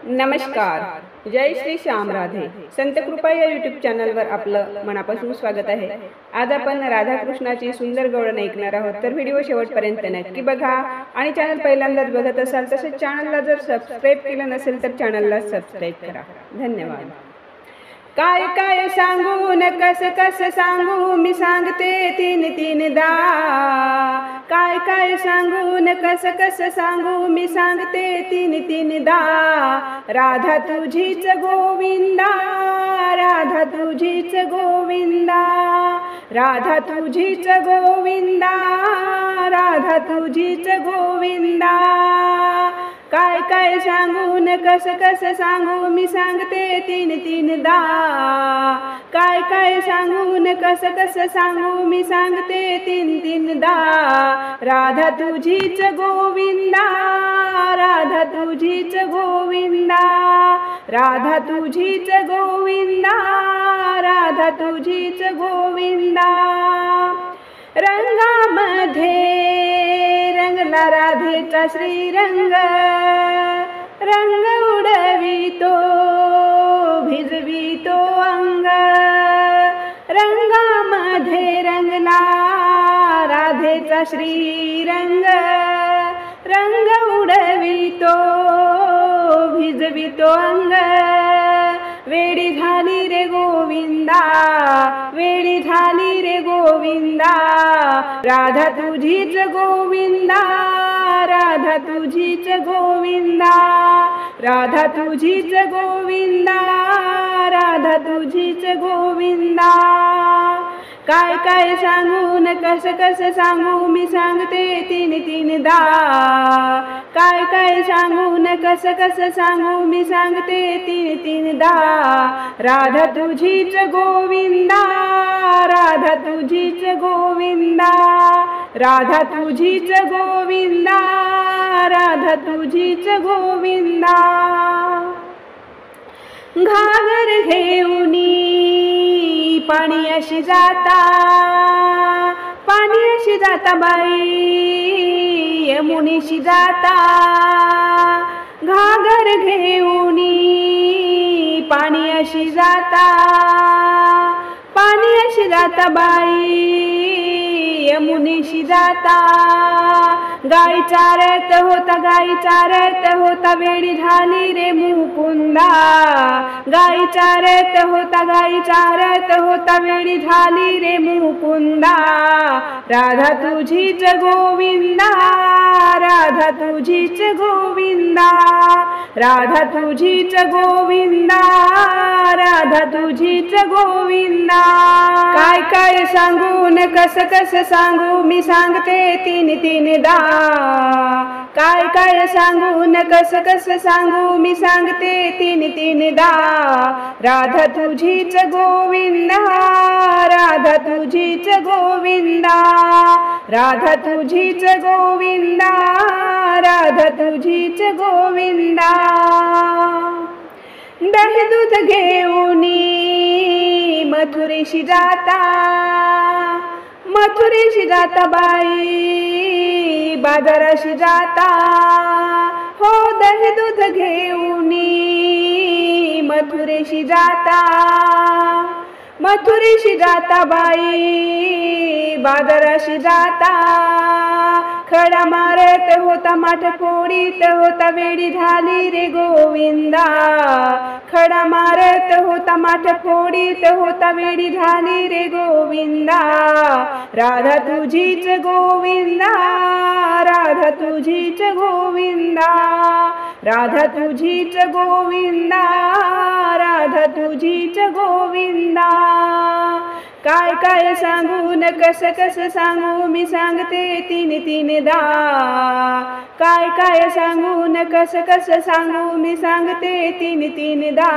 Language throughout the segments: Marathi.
नमस्कार. जय श्री श्याम राधे. संत कृपा या यूट्यूब चॅनलवर आपलं मनापासून स्वागत आहे. आज आपण राधाकृष्णाची सुंदर गवळण ऐकणार आहोत. तर व्हिडिओ शेवटपर्यंत नक्की बघा आणि चॅनल पहिल्यांदाच बघत असाल तसेच चॅनलला जर सबस्क्राईब केलं नसेल तर चॅनलला सबस्क्राईब करा. धन्यवाद. काय काय सांगू न कस कस सांगू मी सांगते तीन तीनदा. काय काय सांगू न कस कस सांगू मी सांगते तीन तीनदा. राधा तुझीच गोविंदा, राधा तुझीच गोविंदा, राधा तुझीच गोविंदा, राधा तुझीच गोविंदा. काय काय सांगू न कस कस सांगू मी सांगते तीन तीनदा. काय काय सांगू न कस कस सांगू मी सांगते तीन तीनदा. राधा तुझीच गोविंदा, राधा तुझीच गोविंदा, राधा तुझीच गोविंदा, राधा तुझीच गोविंदा. रंगामध्ये रंगला राधेचा श्रीरंग, रंग उडवितो भिजवितो अंग. रंगामध्ये रंगला राधेचा श्रीरंग, रंग उडवितो भिजवितो अंग. वेडी झाली रे गोविंदा, वेडी झाली रे गोविंदा. राधा तुझीच गोविंदा, राधा तुझीच गोविंदा, राधा तुझीच गोविंदा, राधा तुझीच गोविंदा. काय काय सांगू न कस कस सांगू मी सांगते तीन तीनदा. काय काय सांगू न कस कस सांगू मी सांगते तीन तीनदा. राधा तुझीच गोविंदा, राधा तुझीच गोविंदा, राधा तुझीच गोविंदा, राधा तुझीच गोविंदा. घागर घेऊनी पाणी अशी जाता, पाणी अशी जाता बाई यमुनीशी जाता. घागर घेऊनी पाणी अशी जाता, पाणी अशी जाता बाई यमुनीशी जाता. गाई चारत होता, गाई चारत होता वेडी झाली रे मुकुंदा. गाई चारत होता, गाई चारत होता वेडी झाली रे मुकुंदा. राधा तुझीच गोविंदा, राधा तुझीच गोविंदा, राधा तुझीच गोविंदा, राधा तुझीच गोविंदा. काय काय सांगू न कस कस सांगू मी सांगते तीन तीनदा. काय काय सांगू न कस कस सांगू मी सांगते तीन तीनदा. राधा तुझीच गोविंदा, राधा तुझीच गोविंदा, राधा तुझीच गोविंदा, राधा तुझीच गोविंदा. दही दूध घेऊनी मथुरेशी जाता, मथुरेशी जाता बाई बाजाराशी जाता. हो दही दूध घेऊनी मथुरेशी जाता, मथुरेशी जाता बाई बाजाराशी जाता. खडा मारत होता माठ फोडीत होता वेडी झाली रे गोविंदा. खडा मारत होता माठ फोडीत होता वेडी झाली रे गोविंदा. राधा तुझीच गोविंदा, राधा तुझीच गोविंदा, राधा तुझीच गोविंदा, राधा तुझीच गोविंदा. काय काय सांगू न कस कस सांगू मी सांगते तीन तीनदा. काय काय सांगू न कस कस सांगू मी सांगते तीन तीनदा.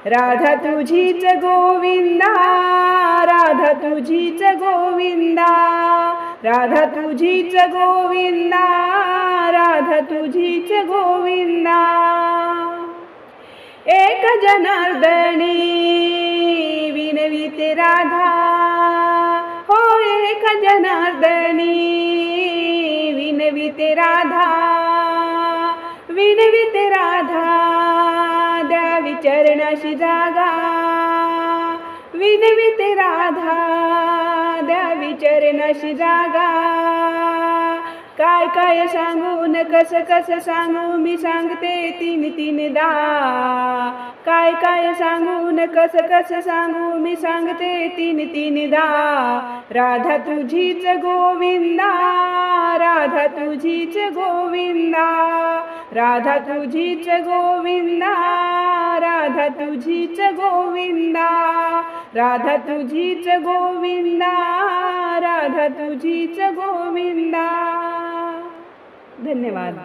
राधा तुझीच गोविंदा, राधा तुझीच गोविंदा, राधा तुझीच गोविंदा, राधा तुझीच गोविंदा. एक जनार्दनी विनविते राधा, हो एक जनार्दनी विनविते राधा, विनविते राधा. चरणाशी जागा विनविते राधा द्यावी चरणाशी जागा काय काय सांगून कस कस सांगू मी सांगते तीन तीनदा काय काय सांगून कस कस सांगू मी सांगते तीन तीनदा राधा तुझीच गोविंदा राधा तुझीच गोविंदा राधा तुझीच गोविंदा राधा तुझीच गोविंदा राधा तुझीच गोविंदा राधा तुझीच गोविंदा. धन्यवाद.